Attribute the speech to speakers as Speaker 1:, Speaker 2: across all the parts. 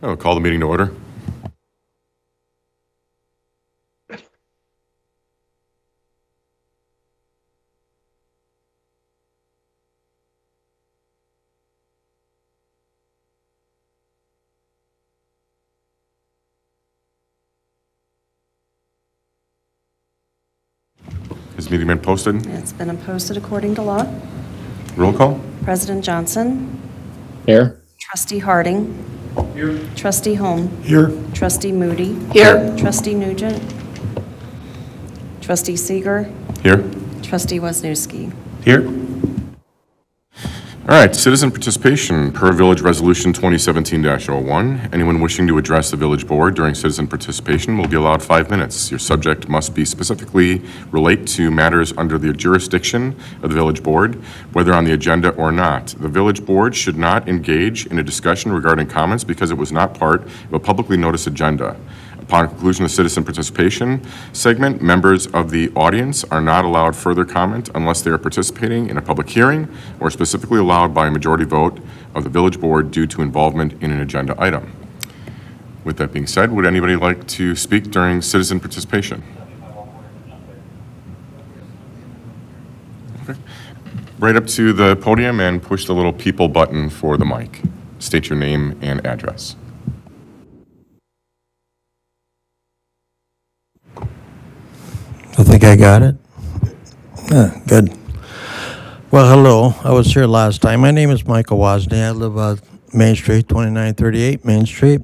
Speaker 1: I'll call the meeting to order. Has the meeting been posted?
Speaker 2: It's been posted according to law.
Speaker 1: Roll call?
Speaker 2: President Johnson.
Speaker 3: Here.
Speaker 2: Trustee Harding. Here. Trustee Holm.
Speaker 4: Here.
Speaker 2: Trustee Moody.
Speaker 4: Here.
Speaker 2: Trustee Nugent. Trustee Seeger.
Speaker 1: Here.
Speaker 2: Trustee Wisniewski.
Speaker 4: Here.
Speaker 1: All right, citizen participation per Village Resolution 2017-01. Anyone wishing to address the village board during citizen participation will be allowed 5 minutes. Your subject must be specifically relate to matters under the jurisdiction of the village board, whether on the agenda or not. The village board should not engage in a discussion regarding comments because it was not part of a publicly noticed agenda. Upon conclusion of the citizen participation segment, members of the audience are not allowed further comment unless they are participating in a public hearing or specifically allowed by a majority vote of the village board due to involvement in an agenda item. With that being said, would anybody like to speak during citizen participation? Okay. Right up to the podium and push the little people button for the mic. State your name and address.
Speaker 4: I think I got it. Good. Well, hello. I was here last time. My name is Michael Wozni. I live on Main Street, 2938 Main Street.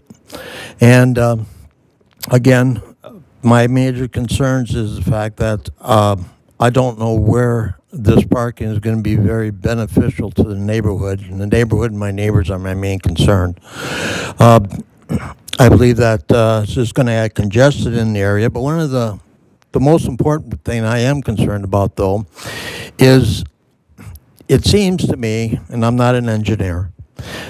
Speaker 4: And again, my major concerns is the fact that I don't know where this parking is going to be very beneficial to the neighborhood. And the neighborhood and my neighbors are my main concern. I believe that it's just going to add congestion in the area. But one of the most important thing I am concerned about, though, is it seems to me, and I'm not an engineer,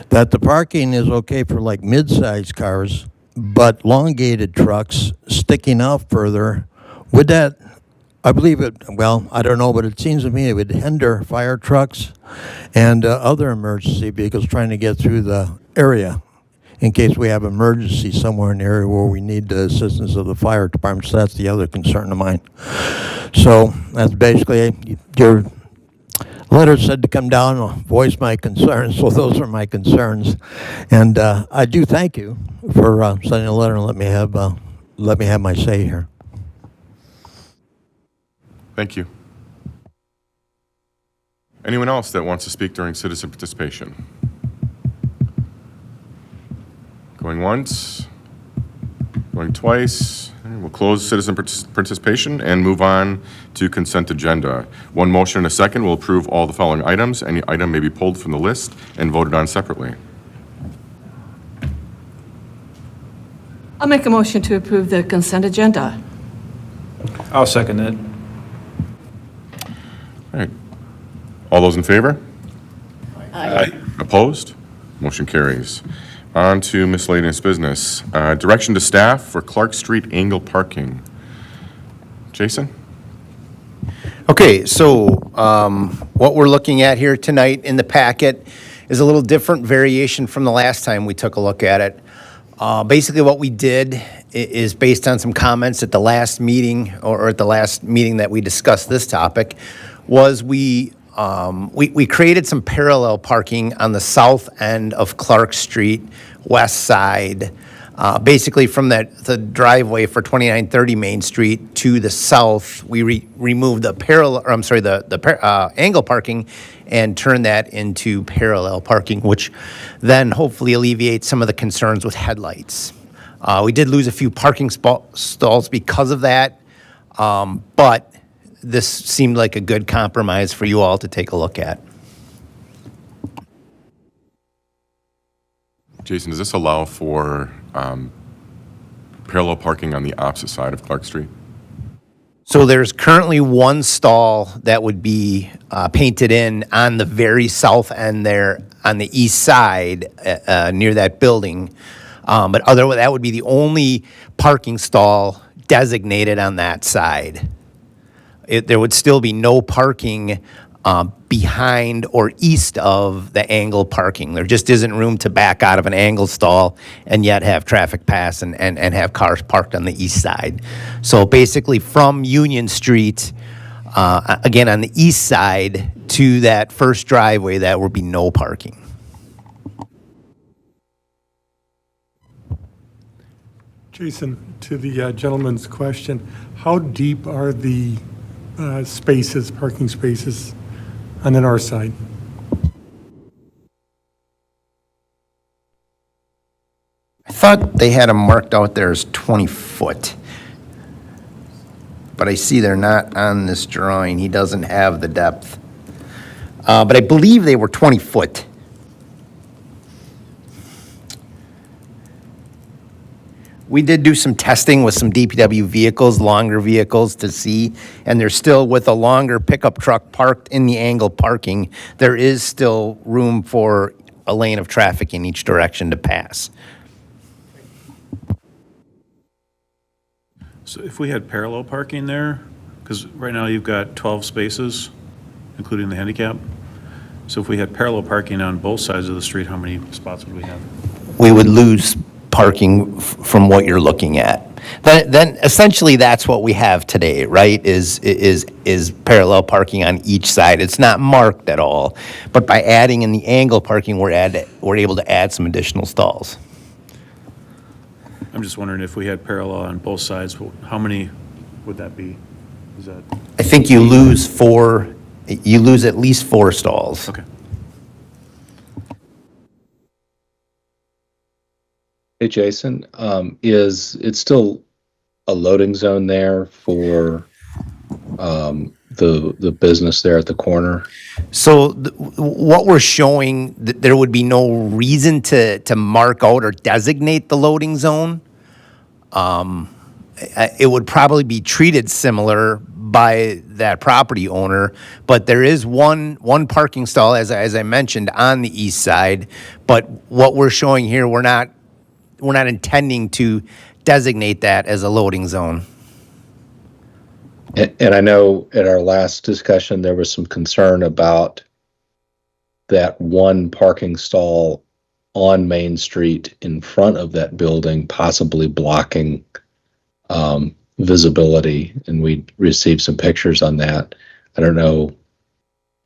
Speaker 4: that the parking is okay for like mid-sized cars, but elongated trucks sticking out further, would that, I believe it, well, I don't know, but it seems to me it would hinder fire trucks and other emergency vehicles trying to get through the area in case we have emergency somewhere in the area where we need the assistance of the fire department. So that's the other concern of mine. So that's basically, your letter said to come down and voice my concerns. So those are my concerns. And I do thank you for sending a letter and let me have my say here.
Speaker 1: Thank you. Anyone else that wants to speak during citizen participation? Going once, going twice. We'll close citizen participation and move on to consent agenda. One motion and a second will approve all the following items. Any item may be pulled from the list and voted on separately.
Speaker 5: I'll make a motion to approve the consent agenda.
Speaker 3: I'll second it.
Speaker 1: All right. All those in favor?
Speaker 3: Aye.
Speaker 1: Opposed? Motion carries. On to miscellaneous business. Direction to staff for Clark Street angle parking. Jason?
Speaker 6: Okay, so what we're looking at here tonight in the packet is a little different variation from the last time we took a look at it. Basically what we did is based on some comments at the last meeting, or at the last meeting that we discussed this topic, was we created some parallel parking on the south end of Clark Street, west side, basically from the driveway for 2930 Main Street to the south. We removed the angle parking and turned that into parallel parking, which then hopefully alleviates some of the concerns with headlights. We did lose a few parking stalls because of that, but this seemed like a good compromise for you all to take a look at.
Speaker 1: Jason, does this allow for parallel parking on the opposite side of Clark Street?
Speaker 6: So there's currently one stall that would be painted in on the very south end there on the east side near that building. But that would be the only parking stall designated on that side. There would still be no parking behind or east of the angle parking. There just isn't room to back out of an angle stall and yet have traffic pass and have cars parked on the east side. So basically from Union Street, again, on the east side to that first driveway, that would be no parking.
Speaker 7: Jason, to the gentleman's question, how deep are the spaces, parking spaces on the north side?
Speaker 6: I thought they had them marked out there as 20 foot. But I see they're not on this drawing. He doesn't have the depth. But I believe they were 20 foot. We did do some testing with some DPW vehicles, longer vehicles to see, and there's still, with a longer pickup truck parked in the angle parking, there is still room for a lane of traffic in each direction to pass.
Speaker 8: So if we had parallel parking there, because right now you've got 12 spaces, including the handicap. So if we had parallel parking on both sides of the street, how many spots would we have?
Speaker 6: We would lose parking from what you're looking at. Then essentially that's what we have today, right? Is parallel parking on each side. It's not marked at all, but by adding in the angle parking, we're able to add some additional stalls.
Speaker 8: I'm just wondering if we had parallel on both sides, how many would that be? Is that,
Speaker 6: I think you lose at least 4 stalls.
Speaker 8: okay.
Speaker 3: Hey, Jason, is it still a loading zone there for the business there at the corner?
Speaker 6: So what we're showing, there would be no reason to mark out or designate the loading zone. It would probably be treated similar by that property owner, but there is one parking stall, as I mentioned, on the east side. But what we're showing here, we're not intending to designate that as a loading zone.
Speaker 3: And I know at our last discussion, there was some concern about that one parking stall on Main Street in front of that building possibly blocking visibility, and we received some pictures on that. I don't know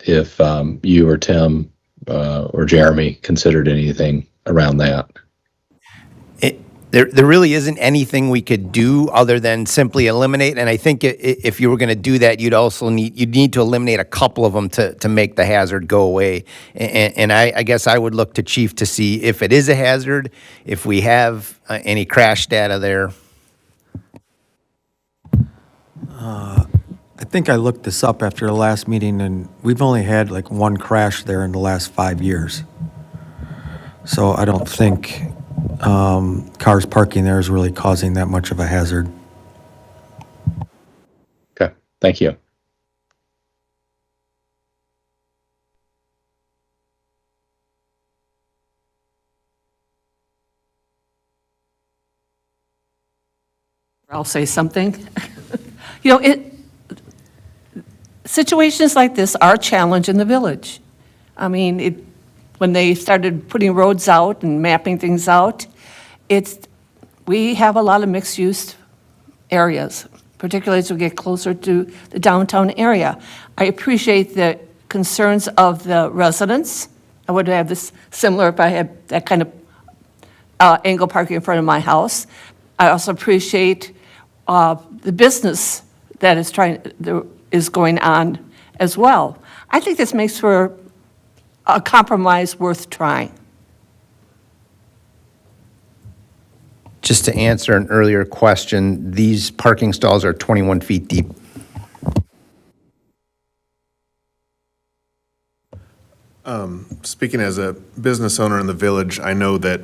Speaker 3: if you or Tim or Jeremy considered anything around that.
Speaker 6: There really isn't anything we could do other than simply eliminate. And I think if you were going to do that, you'd need to eliminate a couple of them to make the hazard go away. And I guess I would look to Chief to see if it is a hazard, if we have any crash data there.
Speaker 9: I think I looked this up after the last meeting, and we've only had like one crash there in the last 5 years. So I don't think cars parking there is really causing that much of a hazard.
Speaker 3: Okay, thank you.
Speaker 5: I'll say something. Situations like this are a challenge in the village. I mean, when they started putting roads out and mapping things out, we have a lot of mixed-use areas, particularly as we get closer to the downtown area. I appreciate the concerns of the residents. I would have this similar if I had that kind of angle parking in front of my house. I also appreciate the business that is going on as well. I think this makes for a compromise worth trying.
Speaker 6: Just to answer an earlier question, these parking stalls are 21 feet deep.
Speaker 10: Speaking as a business owner in the village, I know that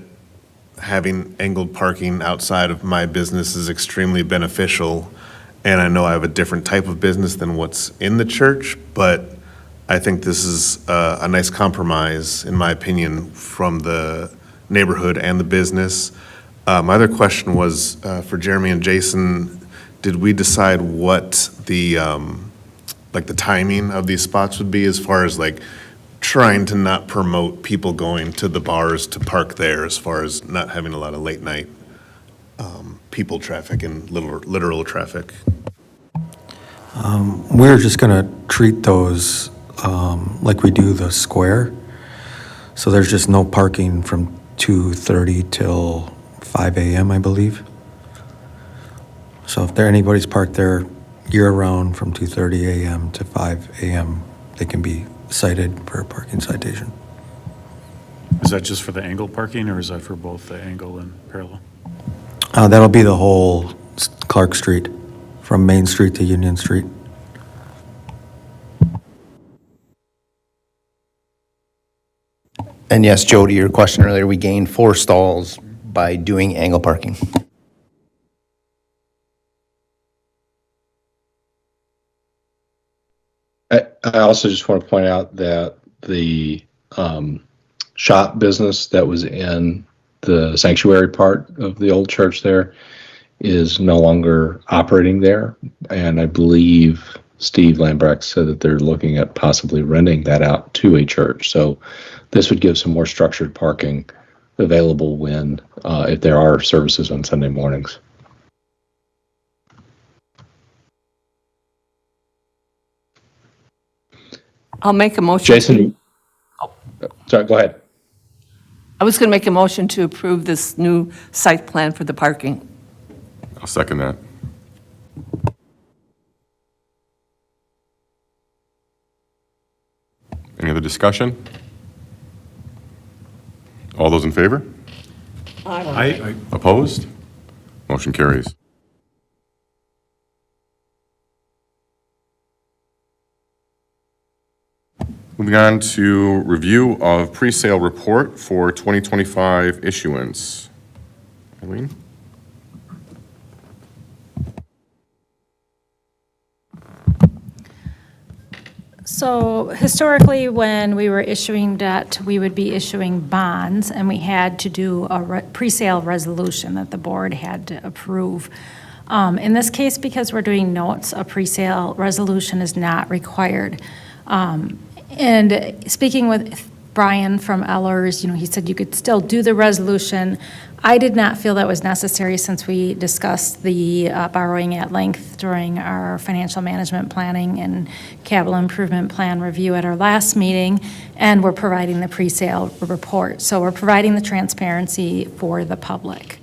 Speaker 10: having angled parking outside of my business is extremely beneficial. And I know I have a different type of business than what's in the church, but I think this is a nice compromise, in my opinion, from the neighborhood and the business. My other question was for Jeremy and Jason, did we decide what the like the timing of these spots would be as far as like trying to not promote people going to the bars to park there, as far as not having a lot of late night people traffic and literal traffic.
Speaker 9: We're just going to treat those like we do the square. So there's just no parking from 2:30 till 5 a.m., I believe. So if anybody's parked there year-round from 2:30 a.m. to 5 a.m., they can be cited for a parking citation.
Speaker 8: Is that just for the angle parking, or is that for both the angle and parallel?
Speaker 9: That'll be the whole Clark Street, from Main Street to Union Street.
Speaker 6: And yes, Joe, to your question earlier, we gained 4 stalls by doing angle parking.
Speaker 3: I also just want to point out that the shop business that was in the sanctuary part of the old church there is no longer operating there. And I believe Steve Lambrecht said that they're looking at possibly renting that out to a church. So this would give some more structured parking available when, if there are services on Sunday mornings.
Speaker 5: I'll make a motion.
Speaker 3: Jason, sorry, go ahead.
Speaker 5: I was going to make a motion to approve this new site plan for the parking.
Speaker 1: I'll second that. Any other discussion? All those in favor?
Speaker 8: I
Speaker 1: Opposed? Motion carries. Moving on to review of pre-sale report for 2025 issuance. Eileen?
Speaker 11: So historically, when we were issuing debt, we would be issuing bonds, and we had to do a pre-sale resolution that the board had to approve. In this case, because we're doing notes, a pre-sale resolution is not required. And speaking with Brian from Ellers, he said you could still do the resolution. I did not feel that was necessary since we discussed the borrowing at length during our financial management planning and capital improvement plan review at our last meeting, and we're providing the pre-sale report. So we're providing the transparency for the public.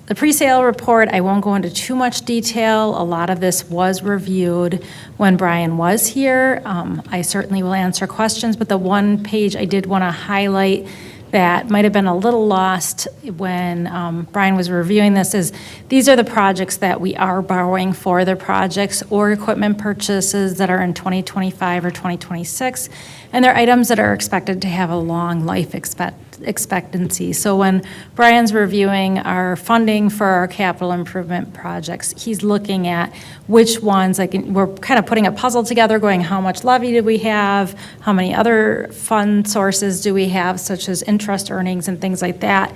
Speaker 11: The pre-sale report, I won't go into too much detail. A lot of this was reviewed when Brian was here. I certainly will answer questions, but the one page I did want to highlight that might have been a little lost when Brian was reviewing this is these are the projects that we are borrowing for, the projects or equipment purchases that are in 2025 or 2026, and they're items that are expected to have a long life expectancy. So when Brian's reviewing our funding for our capital improvement projects, he's looking at which ones, like we're kind of putting a puzzle together going, how much levy do we have? How many other fund sources do we have, such as interest earnings and things like that?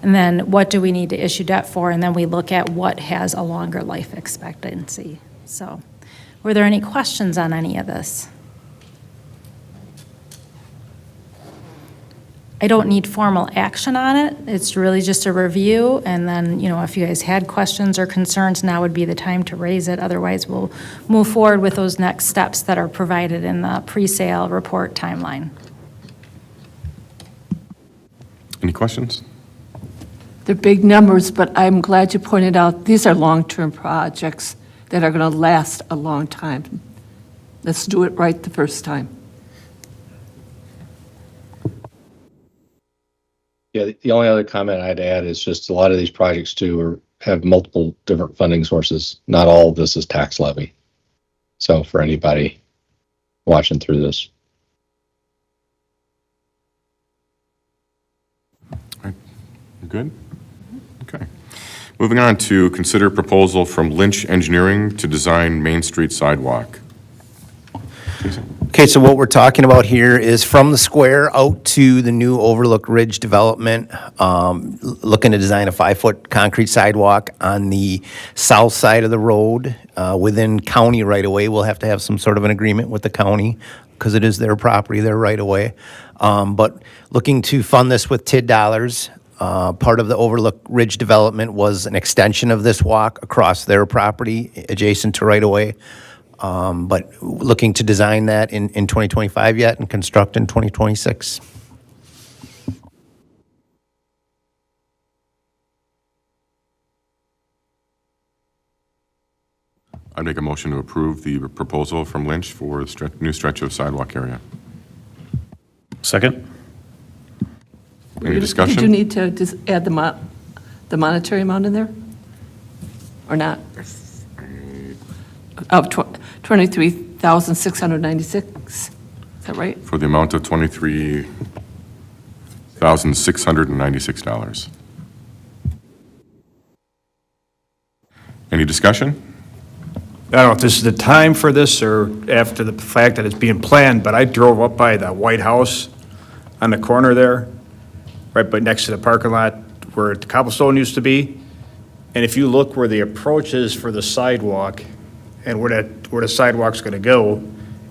Speaker 11: And then what do we need to issue debt for? And then we look at what has a longer life expectancy. So were there any questions on any of this? I don't need formal action on it. It's really just a review. And then, if you guys had questions or concerns, now would be the time to raise it. Otherwise, we'll move forward with those next steps that are provided in the pre-sale report timeline.
Speaker 1: Any questions?
Speaker 5: They're big numbers, but I'm glad you pointed out these are long-term projects that are going to last a long time. Let's do it right the first time.
Speaker 3: Yeah, the only other comment I'd add is just a lot of these projects too have multiple different funding sources. Not all of this is tax levy. So for anybody watching through this.
Speaker 1: All right. You good? Okay. Moving on to consider proposal from Lynch Engineering to design Main Street sidewalk. Jason?
Speaker 6: Okay, so what we're talking about here is from the square out to the new Overlook Ridge development, looking to design a 5-foot concrete sidewalk on the south side of the road within county right-of-way. We'll have to have some sort of an agreement with the county because it is their property, their right-of-way. But looking to fund this with TID dollars. Part of the Overlook Ridge development was an extension of this walk across their property adjacent to right-of-way. But looking to design that in 2025 yet and construct in 2026.
Speaker 1: I'd make a motion to approve the proposal from Lynch for the new stretch of sidewalk area.
Speaker 8: Second?
Speaker 1: Any discussion?
Speaker 5: Did you need to just add the monetary amount in there? Or not? Of $23,696, is that right?
Speaker 1: For the amount of $23,696. Any discussion?
Speaker 12: I don't know if this is the time for this or after the fact that it's being planned, but I drove up by the White House on the corner there, right by next to the parking lot where the cobblestone used to be. And if you look where the approach is for the sidewalk and where the sidewalk's gonna go,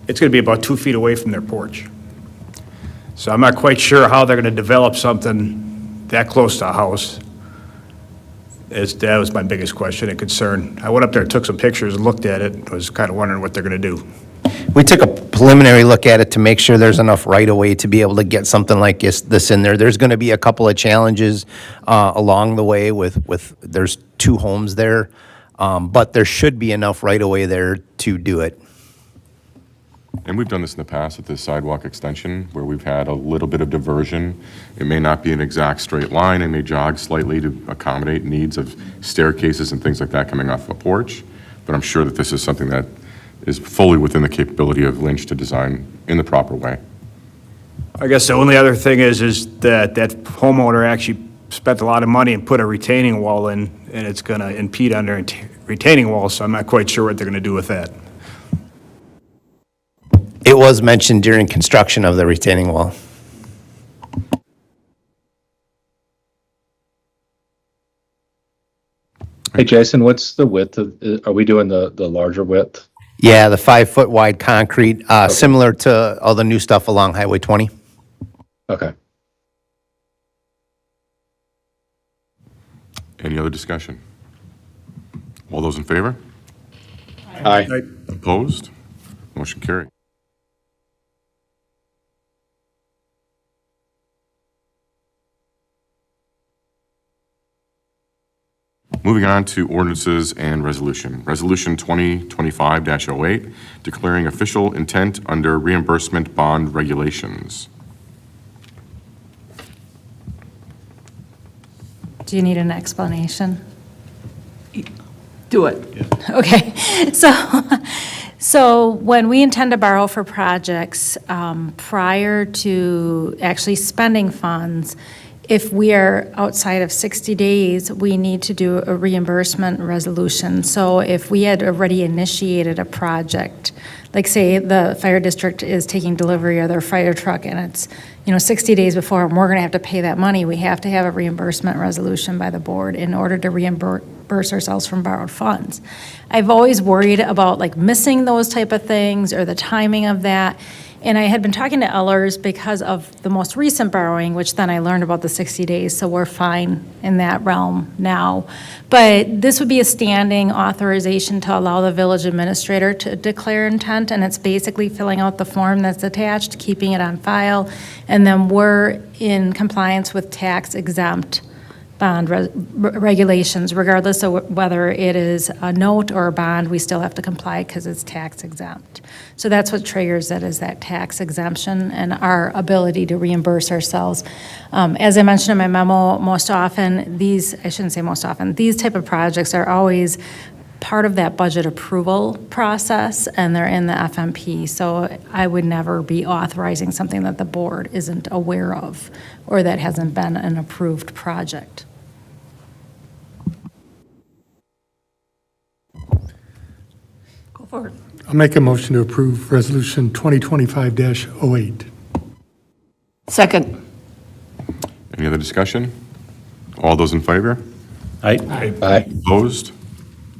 Speaker 12: it's gonna be about 2 feet away from their porch. So I'm not quite sure how they're gonna develop something that close to a house. That was my biggest question and concern. I went up there, took some pictures, and looked at it, and was kind of wondering what they're going to do.
Speaker 6: We took a preliminary look at it to make sure there's enough right-of-way to be able to get something like this in there. There's going to be a couple of challenges along the way with there's 2 homes there, but there should be enough right-of-way there to do it.
Speaker 1: And we've done this in the past with this sidewalk extension, where we've had a little bit of diversion. It may not be an exact straight line, it may jog slightly to accommodate needs of staircases and things like that coming off a porch, but I'm sure that this is something that is fully within the capability of Lynch to design in the proper way.
Speaker 12: I guess the only other thing is that homeowner actually spent a lot of money and put a retaining wall in, and it's going to impede on their retaining wall, so I'm not quite sure what they're going to do with that.
Speaker 6: It was mentioned during construction of the retaining wall.
Speaker 3: Hey, Jason, what's the width of, are we doing the larger width?
Speaker 6: Yeah, the 5-foot wide concrete, similar to all the new stuff along Highway 20.
Speaker 3: Okay.
Speaker 1: Any other discussion? All those in favor?
Speaker 3: Aye.
Speaker 1: Opposed? Motion carried. Moving on to ordinances and resolution. Resolution 2025-08, declaring official intent under reimbursement bond regulations.
Speaker 11: Do you need an explanation?
Speaker 5: Do it.
Speaker 11: Okay, so when we intend to borrow for projects, prior to actually spending funds, if we are outside of 60 days, we need to do a reimbursement resolution. So if we had already initiated a project, like say the fire district is taking delivery of their fire truck and it's, 60 days before and we're gonna have to pay that money, we have to have a reimbursement resolution by the board in order to reimburse ourselves from borrowed funds. I've always worried about like missing those type of things or the timing of that. And I had been talking to Ellers because of the most recent borrowing, which then I learned about the 60 days, so we're fine in that realm now. But this would be a standing authorization to allow the village administrator to declare intent, and it's basically filling out the form that's attached, keeping it on file, and then we're in compliance with tax exempt bond regulations, regardless of whether it is a note or a bond, we still have to comply because it's tax exempt. So that's what triggers it, is that tax exemption and our ability to reimburse ourselves. As I mentioned in my memo, most often, these type of projects are always part of that budget approval process, and they're in the FMP. So I would never be authorizing something that the board isn't aware of or that hasn't been an approved project.
Speaker 5: Go for it.
Speaker 7: I'll make a motion to approve Resolution 2025-08.
Speaker 5: Second.
Speaker 1: Any other discussion? All those in favor?
Speaker 8: Aye.
Speaker 3: Aye.
Speaker 1: Opposed?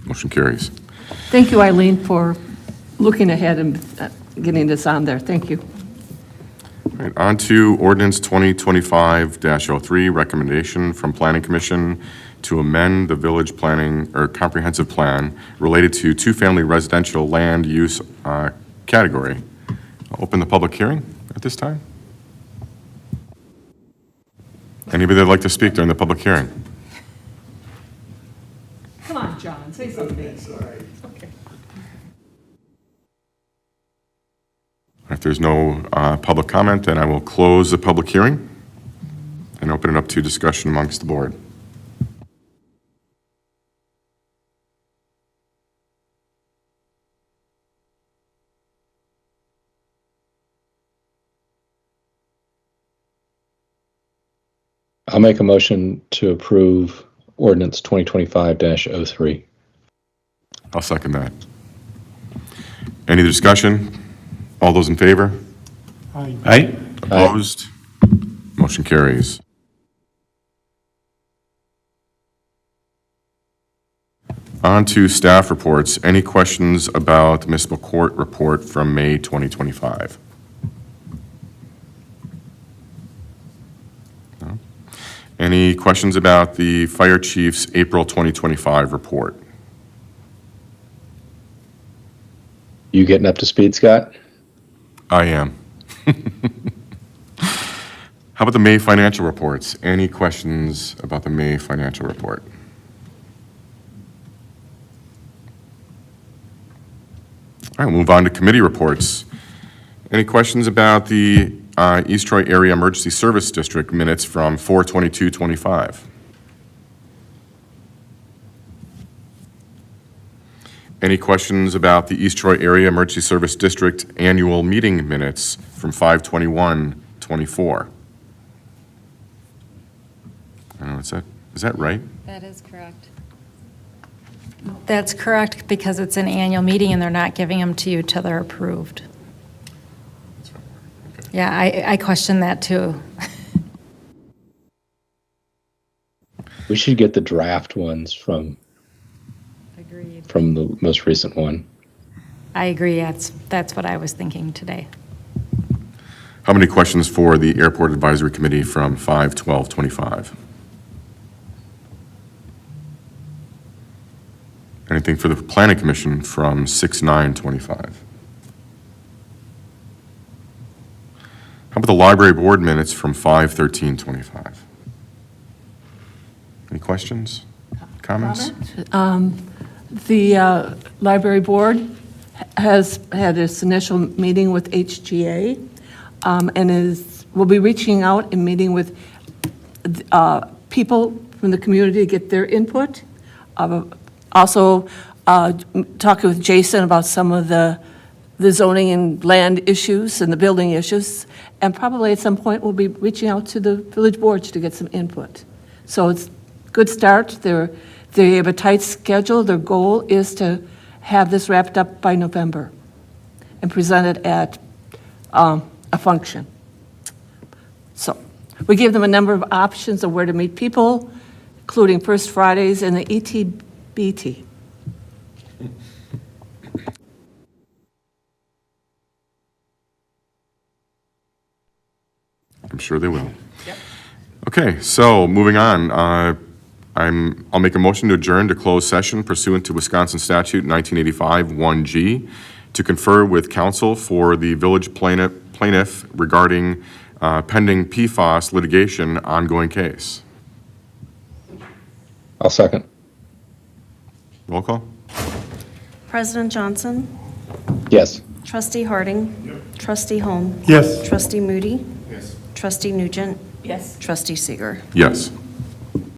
Speaker 1: Motion carries.
Speaker 5: Thank you, Eileen, for looking ahead and getting this on there. Thank you.
Speaker 1: All right, on to ordinance 2025-03, recommendation from Planning Commission to amend the village planning or comprehensive plan related to two-family residential land use category. I'll open the public hearing at this time. Anybody that'd like to speak during the public hearing?
Speaker 5: Come on, John, say something. Okay.
Speaker 1: If there's no public comment, then I will close the public hearing and open it up to discussion amongst the board.
Speaker 3: I'll make a motion to approve ordinance 2025-03.
Speaker 1: I'll second that. Any discussion? All those in favor?
Speaker 7: Aye.
Speaker 8: Aye.
Speaker 1: Opposed? Motion carries. On to staff reports. Any questions about the municipal court report from May 2025? No? Any questions about the fire chief's April 2025 report?
Speaker 3: You getting up to speed, Scott?
Speaker 1: I am. How about the May financial reports? Any questions about the May financial report? All right, we'll move on to committee reports. Any questions about the East Troy Area Emergency Service District minutes from 4/22/25? Any questions about the East Troy Area Emergency Service District annual meeting minutes from 5/21/24? I don't know, is that right?
Speaker 11: That is correct. That's correct because it's an annual meeting and they're not giving them to you till they're approved. Yeah, I question that too.
Speaker 3: We should get the draft ones from
Speaker 11: Agreed.
Speaker 3: the most recent one.
Speaker 11: I agree. That's what I was thinking today.
Speaker 1: How many questions for the Airport Advisory Committee from 5/12/25? Anything for the Planning Commission from 6/9/25? How about the Library Board minutes from 5/13/25? Any questions, comments?
Speaker 5: The library board has had its initial meeting with HGA and will be reaching out and meeting with people from the community to get their input. Also, talking with Jason about some of the zoning and land issues and the building issues. And probably at some point, we'll be reaching out to the village boards to get some input. So it's a good start. They have a tight schedule. Their goal is to have this wrapped up by November and presented at a function. So we give them a number of options of where to meet people, including First Fridays and the ETBT.
Speaker 1: I'm sure they will. Okay, so moving on, I'll make a motion to adjourn to closed session pursuant to Wisconsin Statute 1985 1G to confer with counsel for the village plaintiff regarding pending PFAS litigation ongoing case.
Speaker 3: I'll second.
Speaker 1: Roll call?
Speaker 2: President Johnson?
Speaker 3: Yes.
Speaker 2: Trustee Harding? Trustee Holm?
Speaker 7: Yes.
Speaker 2: Trustee Moody? Yes. Trustee Nugent?
Speaker 5: Yes.
Speaker 2: Trustee Seeger?
Speaker 1: Yes.